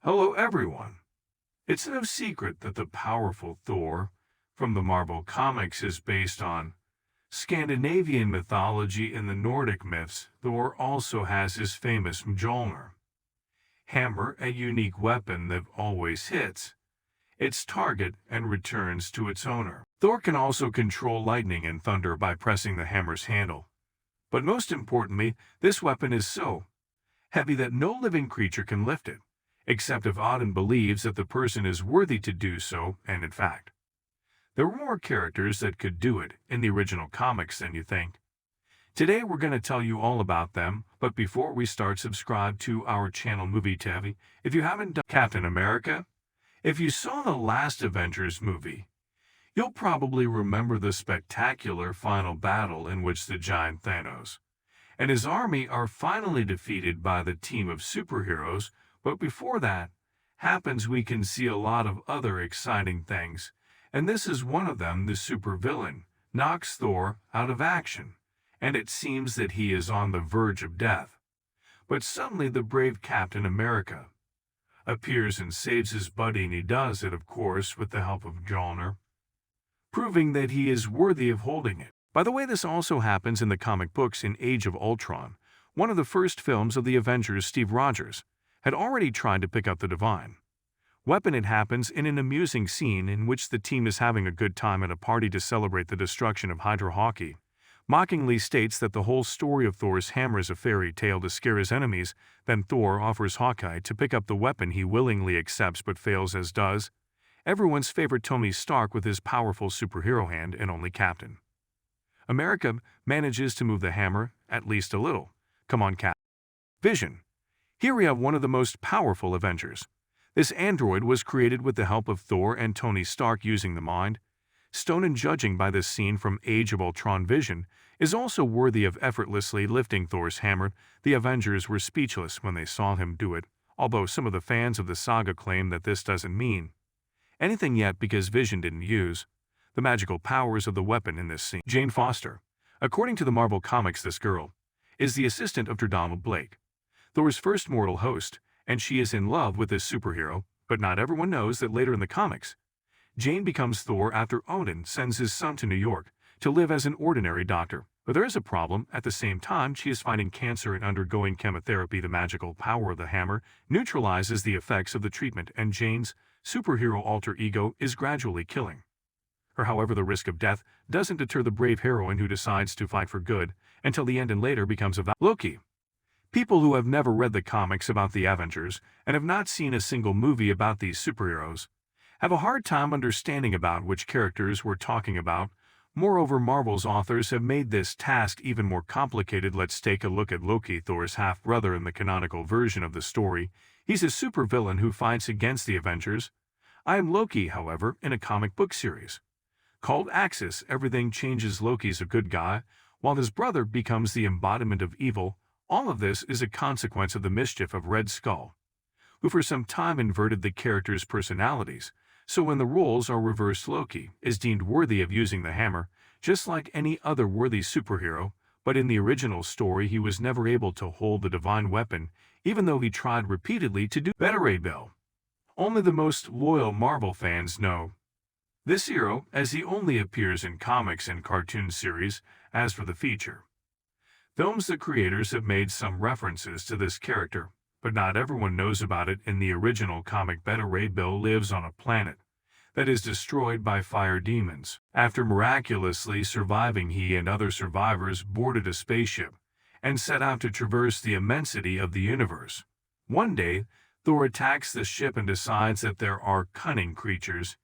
Hello everyone! It's no secret that the powerful Thor from the Marvel Comics is based on Scandinavian mythology. In the Nordic myths. Thor also has his famous Mjolnir hammer, a unique weapon that always hits its target and returns to its owner. Thor can also control lightning and thunder by pressing the hammer's handle. But most importantly, this weapon is so heavy that no living creature can lift it, except if Odin believes that the person is worthy to do so, and in fact, there were more characters that could do it in the original comics than you think. Today we're going to tell you all about them, but before we start, subscribe to our channel Movie TV if you haven't done. Captain America. If you saw the last Avengers movie, you'll probably remember the spectacular final battle in which the giant Thanos and his army are finally defeated by the team of superheroes. But before that happens, we can see a lot of other exciting things, and this is one of them. The supervillain knocks Thor out of action, and it seems that he is on the verge of death. But suddenly the brave Captain America appears and saves his buddy, and he does it, of course, with the help of Mjolnir, proving that he is worthy of holding it. By the way, this also happens in the comic books. In Age of Ultron, one of the first films of the Avengers. Steve Rogers had already tried to pick up the divine weapon. It happens in an amusing scene in which the team is having a good time at a party to celebrate the destruction of marvelhq. Mockingly states that the whole story of Thor's hammer is a fairy tale to scare his enemies. Then Thor offers Hawkeye to pick up the weapon. He willingly accepts but fails, as does everyone's favorite Tony Stark with his powerful superhero hand, and only Captain America manages to move the hammer at least a little. Come on, Cap. Vision. Here we have one of the most powerful Avengers. This android was created with the help of Thor and Tony Stark using the Mind Stone, and judging by this scene from Age of Ultron, Vision is also worthy of effortlessly lifting Thor's hammer. The Avengers were speechless when they saw him do it, although some of the fans of the saga claim that this doesn't mean anything yet because Vision didn't use the magical powers of the weapon in this scene. Jane Foster. According to the Marvel Comics, this girl is the assistant of Donald Blake, Thor's first mortal host, and she is in love with this superhero. But not everyone knows that later in the comics, Jane becomes Thor after Odin sends his son to New York to live as an ordinary doctor. But there is a problem. At the same time, she is fighting cancer and undergoing chemotherapy. The magical power of the hammer neutralizes the effects of the treatment, and Jane's superhero alter ego is gradually killing her. However, the risk of death doesn't deter the brave heroine who decides to fight for good until the end and later becomes a Loki. People who have never read the comics about the Avengers and have not seen a single movie about these superheroes have a hard time understanding about which characters we're talking about. Moreover, Marvel's authors have made this task even more complicated. Let's take a look at Loki, Thor's half-brother. In the canonical version of the story, he's a supervillain who fights against the Avengers. I Am Loki, however, in a comic book series called Axis, everything changes. Loki's a good guy, while his brother becomes the embodiment of evil. All of this is a consequence of the mischief of Red Skull, who for some time inverted the characters' personalities. So when the roles are reversed, Loki is deemed worthy of using the hammer, just like any other worthy superhero. But in the original story, he was never able to hold the divine weapon, even though he tried repeatedly to do better. Bill. Only the most loyal Marvel fans know this hero, as he only appears in comics and cartoon series. As for the feature films, the creators have made some references to this character, but not everyone knows about it. In the original comic, Ray Bill lives on a planet that is destroyed by fire demons. After miraculously surviving, he and other survivors boarded a spaceship and set out to traverse the immensity of the universe. One day, Thor attacks the ship and decides that there are cunning creatures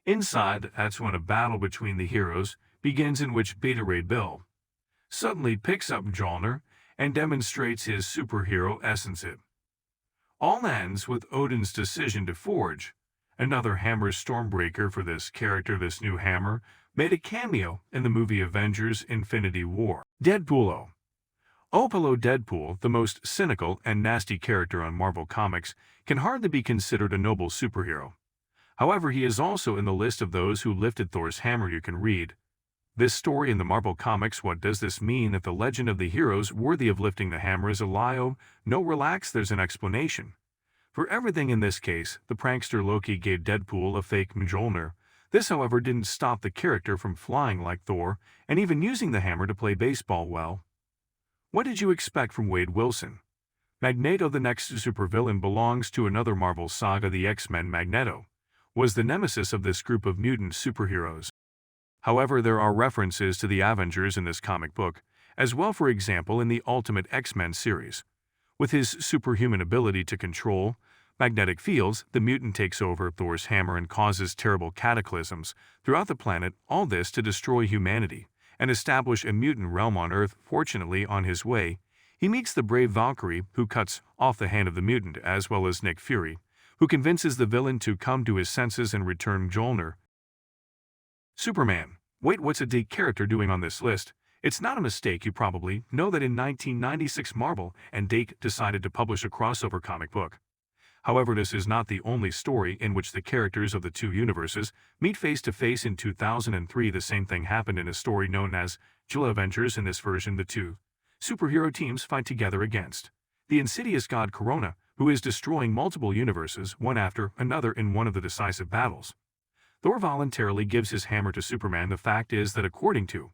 inside. That's when a battle between the heroes begins, in which Ray Bill suddenly picks up Mjolnir and demonstrates his superhero essence. It all ends with Odin's decision to forge another hammer, Stormbreaker. For this character, this new hammer made a cameo in the movie Avengers: Infinity War. Deadpool. Hello, Deadpool, the most cynical and nasty character on Marvel Comics, can hardly be considered a noble superhero. However, he is also in the list of those who lifted Thor's hammer. You can read this story in the Marvel Comics. What does this mean? That the legend of the heroes worthy of lifting the hammer is a lie? Oh, no, relax, there's an explanation. For everything in this case, the prankster Loki gave Deadpool a fake Mjolnir. This, however, didn't stop the character from flying like Thor, and even using the hammer to play baseball well. What did you expect from Wade Wilson? Magneto, the next supervillain, belongs to another Marvel saga. The X-Men. Magneto was the nemesis of this group of mutant superheroes. However, there are references to the Avengers in this comic book, as well, for example in the Ultimate X-Men series. With his superhuman ability to control magnetic fields, the mutant takes over Thor's hammer and causes terrible cataclysms throughout the planet, all this to destroy humanity and establish a mutant realm on Earth. Fortunately, on his way, he meets the brave Valkyrie, who cuts off the hand of the mutant, as well as Nick Fury, who convinces the villain to come to his senses and return Mjolnir. Superman. Wait, what's a D character doing on this list? It's not a mistake. You probably know that in 1996 Marvel and Dake decided to publish a crossover comic book. However, this is not the only story in which the characters of the two universes meet face to face. In 2003, the same thing happened in a story known as Jill Avengers. In this version, the two superhero teams fight together against the insidious god Corona, who is destroying multiple universes one after another in one of the decisive battles. Thor voluntarily gives his hammer to Superman. The fact is that according to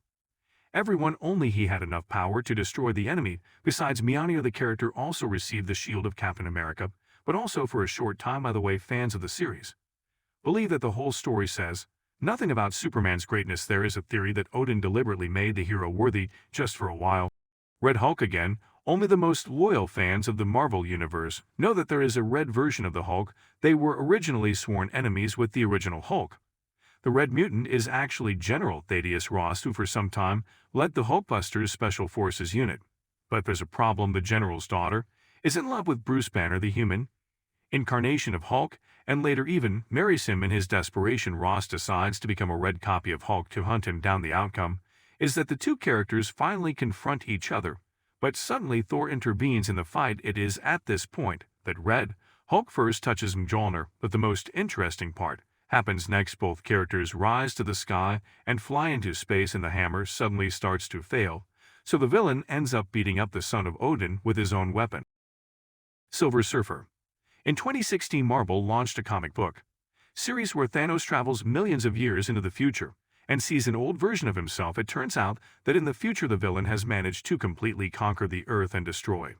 everyone, only he had enough power to destroy the enemy. Besides, Mjolnir, the character, also received the shield of Captain America, but also for a short time. By the way, fans of the series believe that the whole story says nothing about Superman's greatness. There is a theory that Odin deliberately made the hero worthy just for a while. Red Hulk again. Only the most loyal fans of the Marvel Universe know that there is a red version of the Hulk. They were originally sworn enemies with the original Hulk. The Red Mutant is actually General Thaddeus Ross, who for some time led the Hulkbusters Special Forces unit. But there's a problem. The General's daughter is in love with Bruce Banner, the human incarnation of Hulk, and later even marries him. In his desperation, Ross decides to become a red copy of Hulk to hunt him down. The outcome is that the two characters finally confront each other, but suddenly Thor intervenes in the fight. It is at this point that Red Hulk first touches Mjolnir, but the most interesting part happens next. Both characters rise to the sky and fly into space, and the hammer suddenly starts to fail, so the villain ends up beating up the son of Odin with his own weapon. Silver Surfer. In 2016, Marvel launched a comic book series where Thanos travels millions of years into the future and sees an old version of himself. It turns out that in the future the villain has managed to completely conquer the Earth and destroy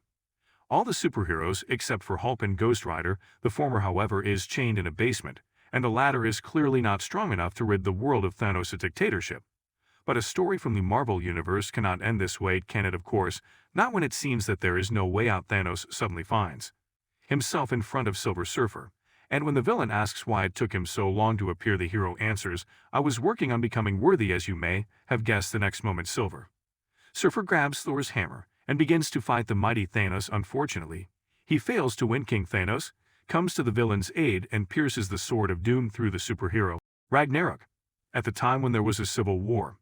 all the superheroes except for Hulk and Ghost Rider. The former, however, is chained in a basement, and the latter is clearly not strong enough to rid the world of Thanos' dictatorship. But a story from the Marvel Universe cannot end this way, can it? Of course, not when it seems that there is no way out. Thanos suddenly finds himself in front of Silver Surfer, and when the villain asks why it took him so long to appear, the hero answers, "I was working on becoming worthy, as you may have guessed." The next moment, Silver Surfer grabs Thor's hammer and begins to fight the mighty Thanos. Unfortunately, he fails to win. King Thanos comes to the villain's aid and pierces the sword of doom through the superhero. Ragnarok. At the time when there was a civil war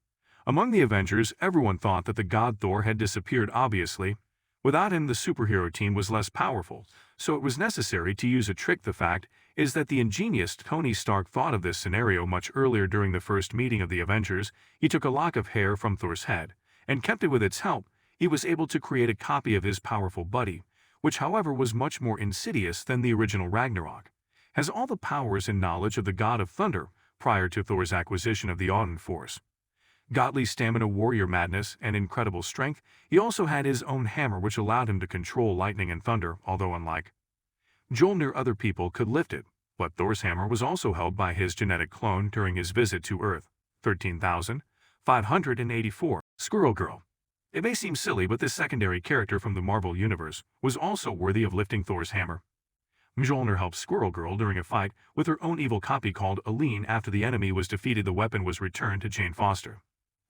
among the Avengers, everyone thought that the god Thor had disappeared. Obviously, without him the superhero team was less powerful, so it was necessary to use a trick. The fact is that the ingenious Tony Stark thought of this scenario much earlier. During the first meeting of the Avengers, he took a lock of hair from Thor's head and kept it. With its help, he was able to create a copy of his powerful buddy, which however was much more insidious than the original. Ragnarok has all the powers and knowledge of the god of thunder prior to Thor's acquisition of the Odin force. Godly stamina, warrior madness, and incredible strength. He also had his own hammer which allowed him to control lightning and thunder, although unlike Mjolnir, other people could lift it. But Thor's hammer was also held by his genetic clone during his visit to Earth. 13,584. Squirrel Girl. It may seem silly, but this secondary character from the Marvel Universe was also worthy of lifting Thor's hammer. Mjolnir helped Squirrel Girl during a fight with her own evil copy called Aline. After the enemy was defeated, the weapon was returned to Jane Foster.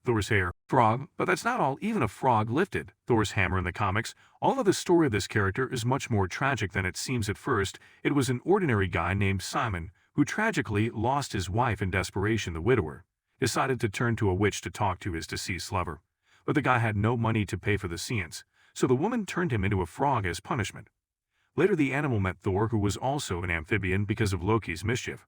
Thor's hair. Frog. But that's not all. Even a frog lifted Thor's hammer in the comics. Although the story of this character is much more tragic than it seems at first, it was an ordinary guy named Simon who tragically lost his wife. In desperation, the widower decided to turn to a witch to talk to his deceased lover. But the guy had no money to pay for the seance, so the woman turned him into a frog as punishment. Later, the animal met Thor, who was also an amphibian because of Loki's mischief.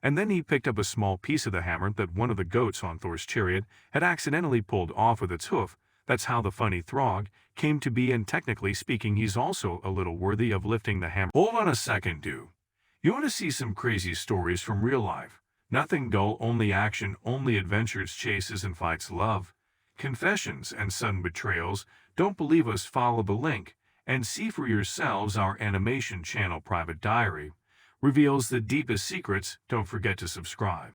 And then he picked up a small piece of the hammer that one of the goats on Thor's chariot had accidentally pulled off with its hoof. That's how the funny Throg came to be, and technically speaking, he's also a little worthy of lifting the hammer. Hold on a second, dude. You want to see some crazy stories from real life? Nothing dull, only action, only adventures, chases and fights, love, confessions, and sudden betrayals. Don't believe us? Follow the link and see for yourselves. Our animation channel Private Diary reveals the deepest secrets. Don't forget to subscribe.